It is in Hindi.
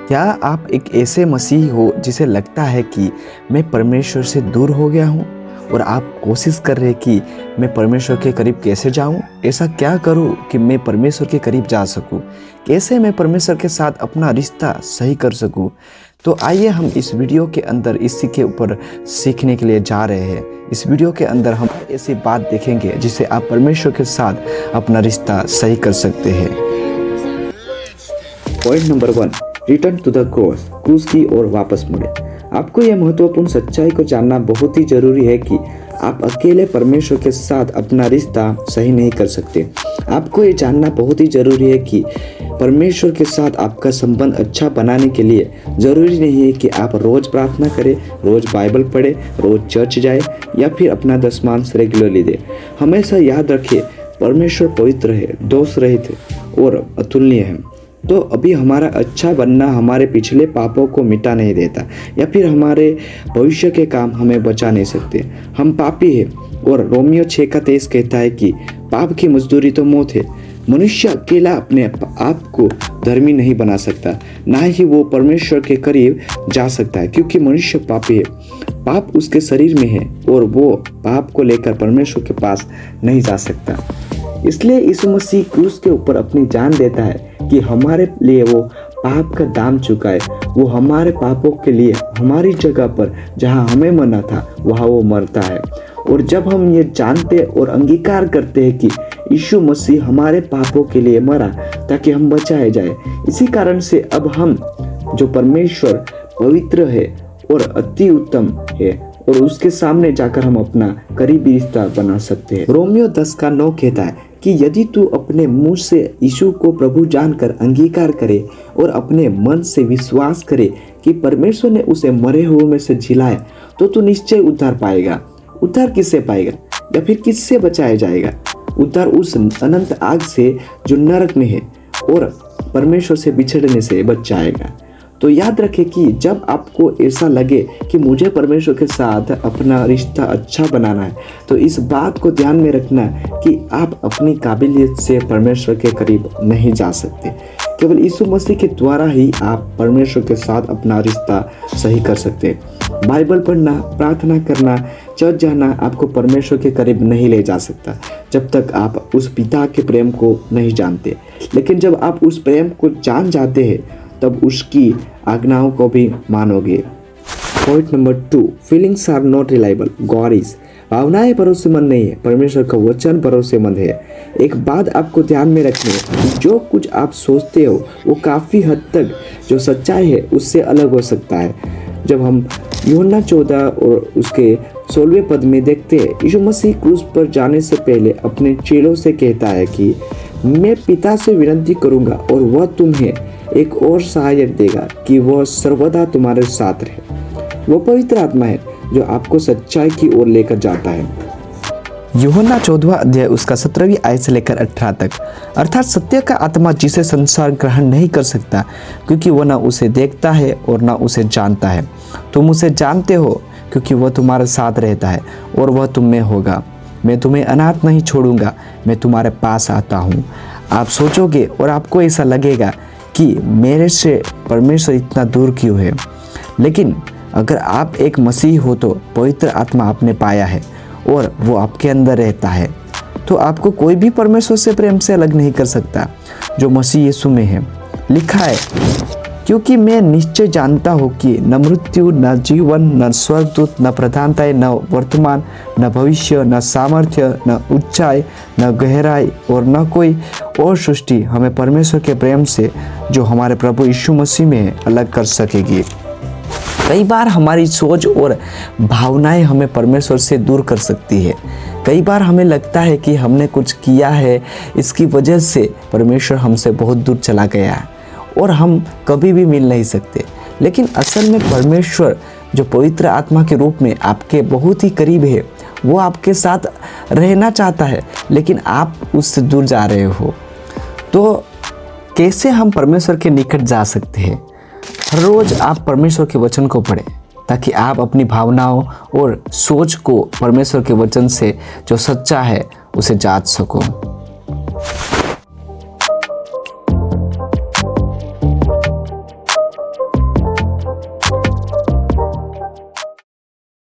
क्या आप एक ऐसे मसीही हो जिसे लगता है कि मैं परमेश्वर से दूर हो गया हूँ और आप कोशिश कर रहे हैं कि मैं परमेश्वर के करीब कैसे जाऊँ? ऐसा क्या करूँ कि मैं परमेश्वर के करीब जा सकूँ? कैसे मैं परमेश्वर के साथ अपना रिश्ता सही कर सकूँ? तो आइए हम इस वीडियो के अंदर इसी के ऊपर सीखने के लिए जा रहे हैं। इस वीडियो के अंदर हम ऐसी बात देखेंगे जिससे आप परमेश्वर के साथ अपना रिश्ता सही कर सकते हैं। Point number 1, return to the क्रूज की ओर वापस मुड़े। आपको यह महत्वपूर्ण सच्चाई को जानना बहुत ही जरूरी है कि आप अकेले परमेश्वर के साथ अपना रिश्ता सही नहीं कर सकते। आपको ये जानना बहुत ही जरूरी है कि परमेश्वर के साथ आपका संबंध अच्छा बनाने के लिए जरूरी नहीं है कि आप रोज प्रार्थना करें, रोज बाइबल पढ़े, रोज चर्च जाए या फिर अपना दशमांश रेगुलरली दे। हमेशा याद रखें, परमेश्वर पवित्र है, दोष रहित और अतुलनीय है। तो अभी हमारा अच्छा बनना हमारे पिछले पापों को मिटा नहीं देता या फिर हमारे भविष्य के काम हमें बचा नहीं सकते। हम पापी हैं और रोमियो 6:23 कहता है कि पाप की मजदूरी तो मौत है। मनुष्य अकेला अपने आप को धर्मी नहीं बना सकता, ना ही वो परमेश्वर के करीब जा सकता है, क्योंकि मनुष्य पापी है। पाप उसके शरीर में है और वो पाप को लेकर परमेश्वर के पास नहीं जा सकता। इसलिए यीशु मसीह क्रूस के ऊपर अपनी जान देता है कि हमारे लिए वो पाप का दाम चुकाए। वो हमारे पापों के लिए हमारी जगह पर जहाँ हमें मरना था वहाँ वो मरता है। और जब हम ये जानते और अंगीकार करते हैं कि यीशु मसीह हमारे पापों के लिए मरा ताकि हम बचाए जाए, इसी कारण से अब हम जो परमेश्वर पवित्र है और अति उत्तम है और उसके सामने जाकर हम अपना करीबी रिश्ता बना सकते हैं। रोमियो 10:9 कहता है कि यदि तू अपने मुंह से यीशु को प्रभु जानकर अंगीकार करे और अपने मन से विश्वास करे कि परमेश्वर ने उसे मरे हुए में से जिलाया, तो तू निश्चय उद्धार पाएगा। उद्धार किससे पाएगा या फिर किससे बचाया जाएगा? उद्धार उस अनंत आग से जो नरक में है और परमेश्वर से बिछड़ने से बच जाएगा। तो याद रखें कि जब आपको ऐसा लगे कि मुझे परमेश्वर के साथ अपना रिश्ता अच्छा बनाना है, तो इस बात को ध्यान में रखना कि आप अपनी काबिलियत से परमेश्वर के करीब नहीं जा सकते। केवल यीशु मसीह के द्वारा ही आप परमेश्वर के साथ अपना रिश्ता सही कर सकते हैं। बाइबल पढ़ना, प्रार्थना करना, चर्च जाना आपको परमेश्वर के करीब नहीं ले जा सकता जब तक आप उस पिता के प्रेम को नहीं जानते। लेकिन जब आप उस प्रेम को जान जाते हैं तब उसकी आज्ञाओं को भी मानोगे। Point number 2, feelings are not reliable, God is. भावनाएं भरोसेमंद नहीं है, परमेश्वर का वचन भरोसेमंद है। एक बात आपको ध्यान में रखनी है, जो कुछ आप सोचते हो वो काफ़ी हद तक जो सच्चाई है उससे अलग हो सकता है। जब हम यूहन्ना 14 और उसके 16वें पद में देखते हैं, यीशु मसीह क्रूस पर जाने से पहले अपने चेलों से कहता है कि मैं पिता से विनती करूंगा और वह तुम्हें एक और सहायक देगा कि वह सर्वदा तुम्हारे साथ रहे। वो पवित्र आत्मा है जो आपको सच्चाई की ओर लेकर जाता है। यूहन्ना 14वां अध्याय उसका 17वीं आयत से लेकर 18 तक, अर्थात सत्य का आत्मा जिसे संसार ग्रहण नहीं कर सकता, क्योंकि वह न उसे देखता है और न उसे जानता है। तुम उसे जानते हो क्योंकि वह तुम्हारे साथ रहता है और वह तुम में होगा। मैं तुम्हें अनाथ नहीं छोड़ूंगा, मैं तुम्हारे पास आता हूँ। आप सोचोगे और आपको ऐसा लगेगा कि मेरे से परमेश्वर इतना दूर क्यों है, लेकिन अगर आप एक मसीह हो तो पवित्र आत्मा आपने पाया है और वो आपके अंदर रहता है, तो आपको कोई भी परमेश्वर से प्रेम से अलग नहीं कर सकता जो मसीह यीशु में है। लिखा है, क्योंकि मैं निश्चय जानता हूँ कि न मृत्यु, न जीवन, न स्वर्गदूत, न प्रधानताएं, न वर्तमान, न भविष्य, न सामर्थ्य, न ऊंचाई, न गहराई और न कोई और सृष्टि हमें परमेश्वर के प्रेम से जो हमारे प्रभु यीशु मसीह में है अलग कर सकेगी। कई बार हमारी सोच और भावनाएं हमें परमेश्वर से दूर कर सकती है। कई बार हमें लगता है कि हमने कुछ किया है, इसकी वजह से परमेश्वर हमसे बहुत दूर चला गया है और हम कभी भी मिल नहीं सकते। लेकिन असल में परमेश्वर जो पवित्र आत्मा के रूप में आपके बहुत ही करीब है, वो आपके साथ रहना चाहता है, लेकिन आप उससे दूर जा रहे हो। तो कैसे हम परमेश्वर के निकट जा सकते हैं? हर रोज़ आप परमेश्वर के वचन को पढ़ें ताकि आप अपनी भावनाओं और सोच को परमेश्वर के वचन से जो सच्चा है उसे जांच सको।